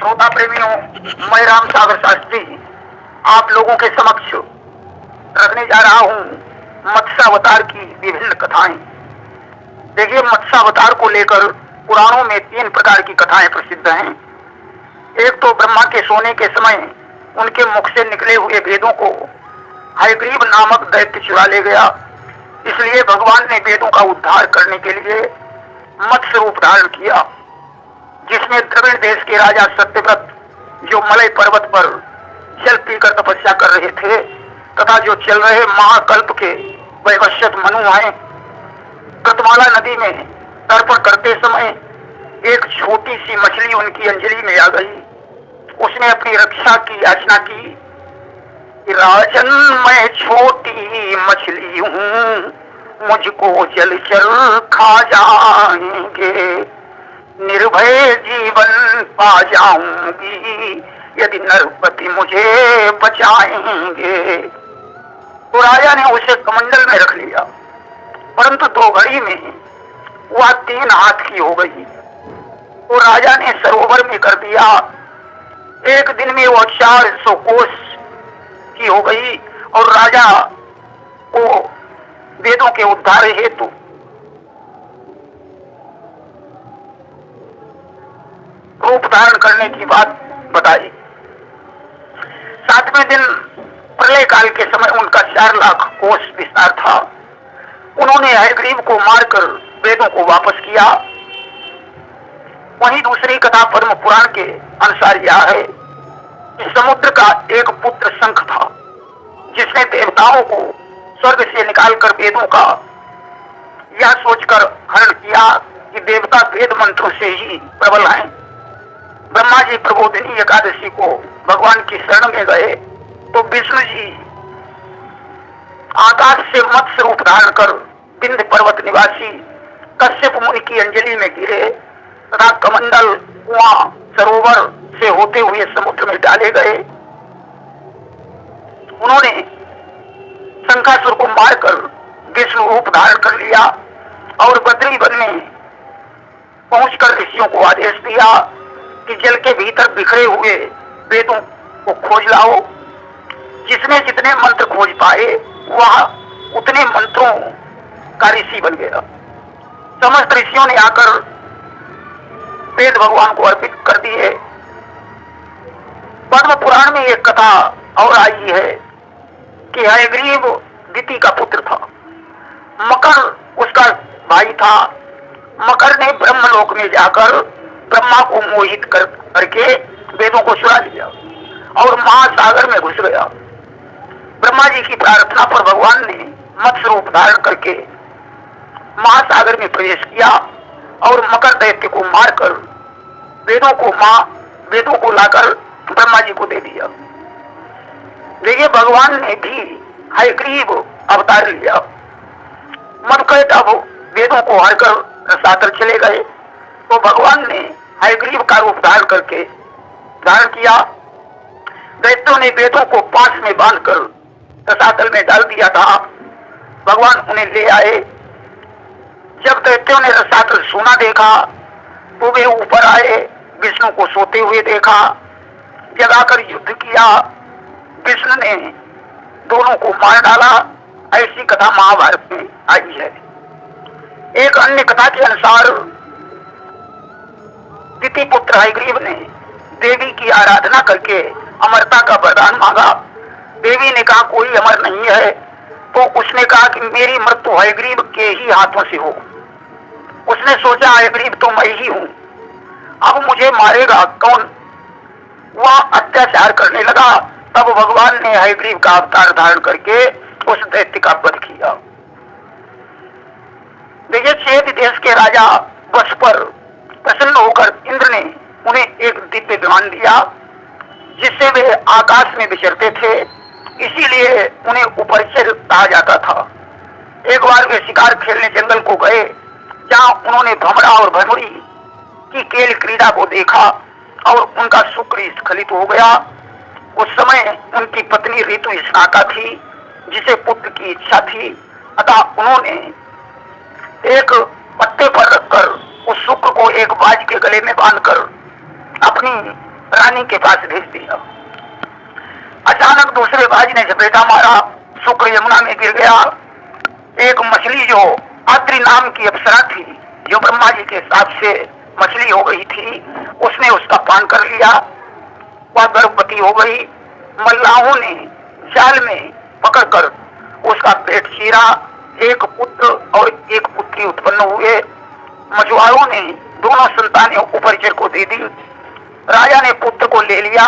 श्रोता प्रेमियों, मैं राम सागर शास्त्री आप लोगों के समक्ष रखने जा रहा हूँ मत्स्यावतार की विभिन्न कथाएं। देखिए, मत्स्यावतार को लेकर पुराणों में 3 प्रकार की कथाएं प्रसिद्ध हैं। एक तो ब्रह्मा के सोने के समय उनके मुख से निकले हुए वेदों को हयग्रीव नामक दैत्य चुरा ले गया, इसलिए भगवान ने वेदों का उद्धार करने के लिए मत्स्य रूप धारण किया, जिसमें द्रविड़ देश के राजा सत्यव्रत जो मलय पर्वत पर जल पीकर तपस्या कर रहे थे तथा जो चल रहे महाकल्प के वैवस्वत मनु हैं, कृतमाला नदी में तर्पण करते समय एक छोटी सी मछली उनकी अंजलि में आ गई। उसने अपनी रक्षा की याचना की कि राजन, मैं छोटी मछली हूँ, मुझको जलचर खा जाएंगे, निर्भय जीवन पा जाऊंगी यदि नरपति मुझे बचाएंगे। तो राजा ने उसे कमंडल में रख लिया, परंतु 2 घड़ी में वह 3 हाथ की हो गई। तो राजा ने सरोवर में कर दिया। एक दिन में वह 400 कोस की हो गई और राजा को वेदों के उद्धार हेतु रूप धारण करने की बात बताई। 7वें दिन प्रलय काल के समय उनका 4 लाख कोस विस्तार था। उन्होंने हयग्रीव को मारकर वेदों को वापस किया। वहीं दूसरी कथा पद्म पुराण के अनुसार यह है कि समुद्र का एक पुत्र शंख था, जिसने देवताओं को स्वर्ग से निकालकर वेदों का यह सोचकर हरण किया कि देवता वेद मंत्रों से ही प्रबल हैं। ब्रह्मा जी प्रबोधिनी एकादशी को भगवान की शरण में गए तो विष्णु जी आकाश से मत्स्य रूप धारण कर विंध्य पर्वत निवासी कश्यप मुनि की अंजलि में गिरे तथा कमंडल, कुआं, सरोवर से होते हुए समुद्र में डाले गए। उन्होंने शंखासुर को मारकर विष्णु रूप धारण कर लिया और बद्री वन में पहुंचकर ऋषियों को आदेश दिया कि जल के भीतर बिखरे हुए वेदों को खोज लाओ। जिसने जितने मंत्र खोज पाए वह उतने मंत्रों का ऋषि बन गया। समस्त ऋषियों ने आकर वेद भगवान को अर्पित कर दिए। पद्म पुराण में एक कथा और आई है कि हयग्रीव दिति का पुत्र था, मकर उसका भाई था। मकर ने ब्रह्मलोक में जाकर ब्रह्मा को मोहित करके वेदों को चुरा लिया और महासागर में घुस गया। ब्रह्मा जी की प्रार्थना पर भगवान ने मत्स्य रूप धारण करके महासागर में प्रवेश किया और मकर दैत्य को मारकर वेदों को लाकर ब्रह्मा जी को दे दिया। देखिए, भगवान ने भी हयग्रीव अवतार लिया। मदकैत अब वेदों को हरकर रसातल चले गए तो भगवान ने हयग्रीव का रूप धारण किया। दैत्यों ने वेदों को पास में बांधकर रसातल में डाल दिया था। भगवान उन्हें ले आए। जब दैत्यों ने रसातल सोना देखा तो वे ऊपर आए, विष्णु को सोते हुए देखा, जगाकर युद्ध किया। विष्णु ने दोनों को मार डाला। ऐसी कथा महाभारत में आई है। एक अन्य कथा के अनुसार दिति पुत्र हयग्रीव ने देवी की आराधना करके अमरता का वरदान मांगा। देवी ने कहा कोई अमर नहीं है, तो उसने कहा कि मेरी मृत्यु हयग्रीव के ही हाथों से हो। उसने सोचा हयग्रीव तो मैं ही हूं, अब मुझे मारेगा कौन। वह अत्याचार करने लगा। तब भगवान ने हयग्रीव का अवतार धारण करके उस दैत्य का वध किया। देखिए, चेद देश के राजा वश पर प्रसन्न होकर इंद्र ने उन्हें एक दिव्य विमान दिया, जिससे वे आकाश में विचरते थे, इसीलिए उन्हें उपरिचर कहा जाता था। एक बार वे शिकार खेलने जंगल को गए, जहां उन्होंने भमरा और भमरी की खेल क्रीड़ा को देखा और उनका शुक्र स्खलित हो गया। उस समय उनकी पत्नी ऋतु स्नाता थी, जिसे पुत्र की इच्छा थी। अतः उन्होंने एक पत्ते पर रखकर उस शुक्र को एक बाज के गले में बांधकर अपनी रानी के पास भेज दिया। अचानक दूसरे बाज ने झपेटा मारा, शुक्र यमुना में गिर गया। एक मछली जो आद्री नाम की अप्सरा थी, जो ब्रह्मा जी के हिसाब से मछली हो गई थी, उसने उसका पान कर लिया। वह गर्भवती हो गई। मल्लाहों ने जाल में पकड़कर उसका पेट चीरा। एक पुत्र और एक पुत्री उत्पन्न हुए। मछुआरों ने दोनों संतानें उपरिचर को दे दी। राजा ने पुत्र को ले लिया,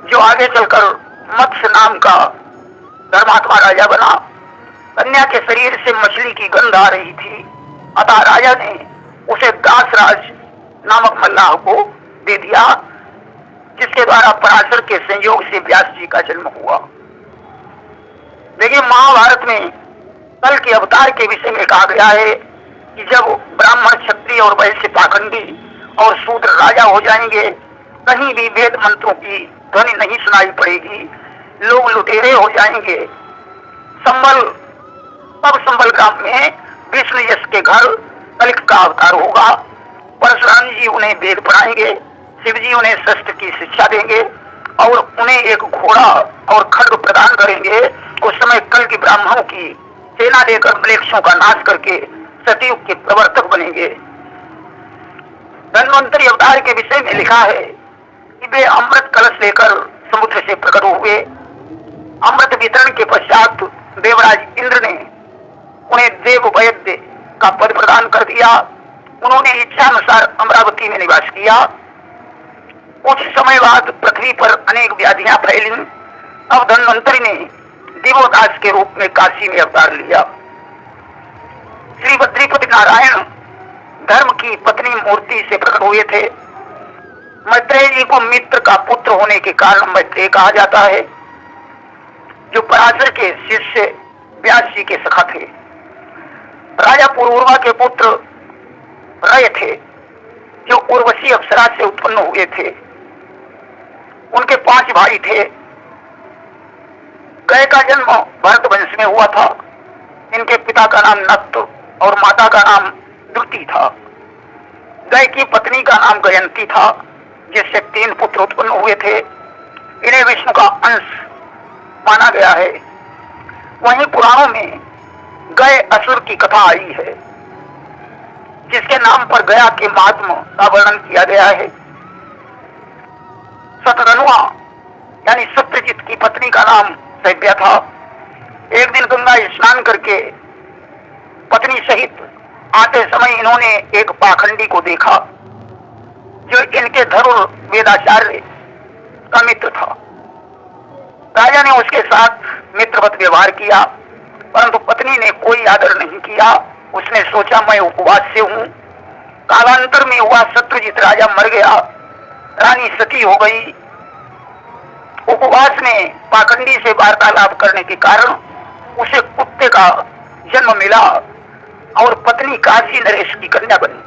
जो आगे चलकर मत्स्य नाम का धर्मात्मा राजा बना। कन्या के शरीर से मछली की गंध आ रही थी, अतः राजा ने उसे दासराज नामक मल्लाह को दे दिया, जिसके द्वारा पराशर के संयोग से व्यास जी का जन्म हुआ। देखिए, महाभारत में कल के अवतार के विषय में कहा गया है कि जब ब्राह्मण, क्षत्रिय और वैश्य पाखंडी और शूद्र राजा हो जाएंगे, कहीं भी वेद मंत्रों की ध्वनि नहीं सुनाई पड़ेगी, लोग लुटेरे हो जाएंगे। संबल ग्राम में विष्णु यश के घर कलिक का अवतार होगा। परशुराम जी उन्हें वेद पढ़ाएंगे, शिव जी उन्हें शस्त्र की शिक्षा देंगे और उन्हें एक घोड़ा और खड्ग प्रदान करेंगे। उस समय कल के ब्राह्मणों की सेना लेकर म्लेच्छों का नाश करके सतयुग के प्रवर्तक बनेंगे। धन्वंतरी अवतार के विषय में लिखा है कि वे अमृत कलश लेकर समुद्र से प्रकट हुए। अमृत वितरण के पश्चात देवराज इंद्र ने उन्हें देव वैद्य का पद प्रदान कर दिया। उन्होंने इच्छानुसार अमरावती में निवास किया। कुछ समय बाद पृथ्वी पर अनेक व्याधियां फैली। अब धन्वंतरी ने दिवोदास के रूप में काशी में अवतार लिया। श्री बद्रीपति नारायण धर्म की पत्नी मूर्ति से प्रकट हुए थे। मैत्रेय जी को मित्र का पुत्र होने के कारण मैत्रेय कहा जाता है, जो पराशर के शिष्य व्यास जी के सखा थे। राजा पुरूरवा के पुत्र रय थे, जो उर्वशी अप्सरा से उत्पन्न हुए थे। उनके 5 भाई थे। गय का जन्म भरत वंश में हुआ था। इनके पिता का नाम नत्त और माता का नाम द्रुति था। गय की पत्नी का नाम गयंती था, जिससे 3 पुत्र उत्पन्न हुए थे। इन्हें विष्णु का अंश माना गया है। वहीं पुराणों में गय असुर की कथा आई है, जिसके नाम पर गया के महात्म का वर्णन किया गया है। शतधनुआ यानी सत्यजित की पत्नी का नाम सैव्या था। एक दिन गंगा स्नान करके पत्नी सहित आते समय इन्होंने एक पाखंडी को देखा, जो इनके धरुर वेदाचार्य का मित्र था। राजा ने उसके साथ मित्रवत व्यवहार किया, परंतु पत्नी ने कोई आदर नहीं किया। उसने सोचा मैं उपवास से हूं। कालांतर में हुआ शत्रुजित राजा मर गया, रानी सती हो गई। उपवास में पाखंडी से वार्तालाप करने के कारण उसे कुत्ते का जन्म मिला और पत्नी काशी नरेश की कन्या बनी।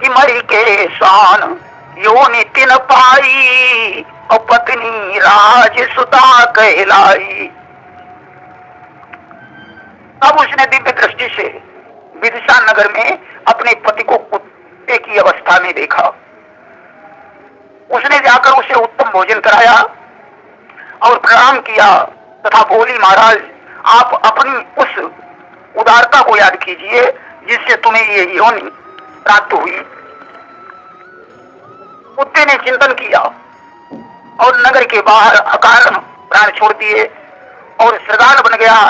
कि मरी के शान योनि तिन पाई और पत्नी राज सुता कहलाई। अब उसने दिव्य दृष्टि से विदिशा नगर में अपने पति को कुत्ते की अवस्था में देखा। उसने जाकर उसे उत्तम भोजन कराया और प्रणाम किया तथा बोली, महाराज आप अपनी उस उदारता को याद कीजिए जिससे तुम्हें ये योनि प्राप्त हुई। कुत्ते ने चिंतन किया और नगर के बाहर अकारण प्राण छोड़ दिए और श्रृगाल बन गया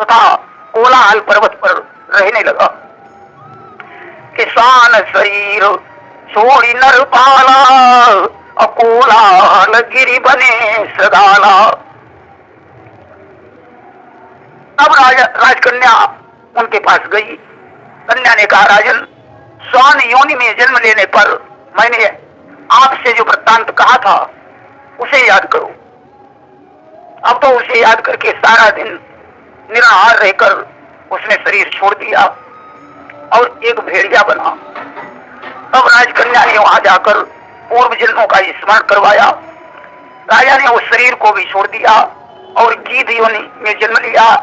तथा कोलाहल पर्वत पर रहने लगा। किसान शरीर छोड़ी नर पाला और कोलाहल गिरी बने श्रृगाला। अब राजकन्या उनके पास गई। कन्या ने कहा, राजन, स्वान योनि में जन्म लेने पर मैंने आपसे जो वृत्तांत कहा था उसे याद करो। अब तो उसे याद करके सारा दिन निराहार रहकर उसने शरीर छोड़ दिया और एक भेड़िया बना। तब राजकन्या ने वहां जाकर पूर्व जन्मों का स्मरण करवाया। राजा ने उस शरीर को भी छोड़ दिया और गीध योनि में जन्म लिया।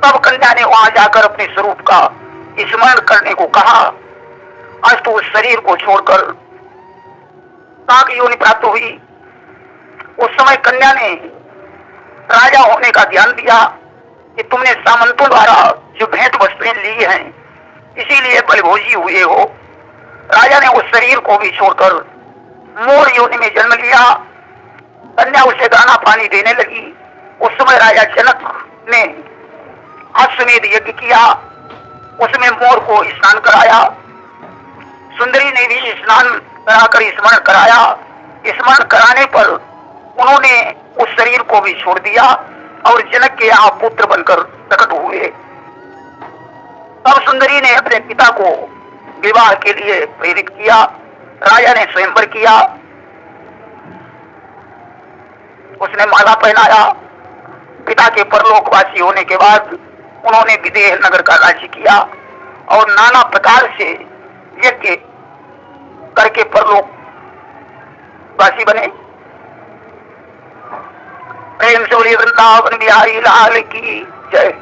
तब कन्या ने वहां जाकर अपने स्वरूप का स्मरण करने को कहा। अस्तु उस शरीर को छोड़कर काक योनि प्राप्त हुई। उस समय कन्या ने राजा होने का ध्यान दिया कि तुमने सामंतों द्वारा जो भेंट वस्तुएं ली हैं, इसीलिए बलभोजी हुए हो। राजा ने उस शरीर को भी छोड़कर मोर योनि में जन्म लिया। कन्या उसे दाना पानी देने लगी। उस समय राजा जनक ने अश्वमेध यज्ञ किया, उसमें मोर को स्नान कराया। सुंदरी ने भी स्नान कराकर स्मरण कराया। स्मरण कराने पर उन्होंने उस शरीर को भी छोड़ दिया और जनक के यहाँ पुत्र बनकर प्रकट हुए। तब सुंदरी ने अपने पिता को विवाह के लिए प्रेरित किया। राजा ने स्वयंवर किया, उसने माला पहनाया। पिता के परलोकवासी होने के बाद उन्होंने विदेह नगर का राज्य किया और नाना प्रकार से यज्ञ करके परलोकवासी बने। प्रेम से बोलिए वृंदावन बिहारी लाल की जय।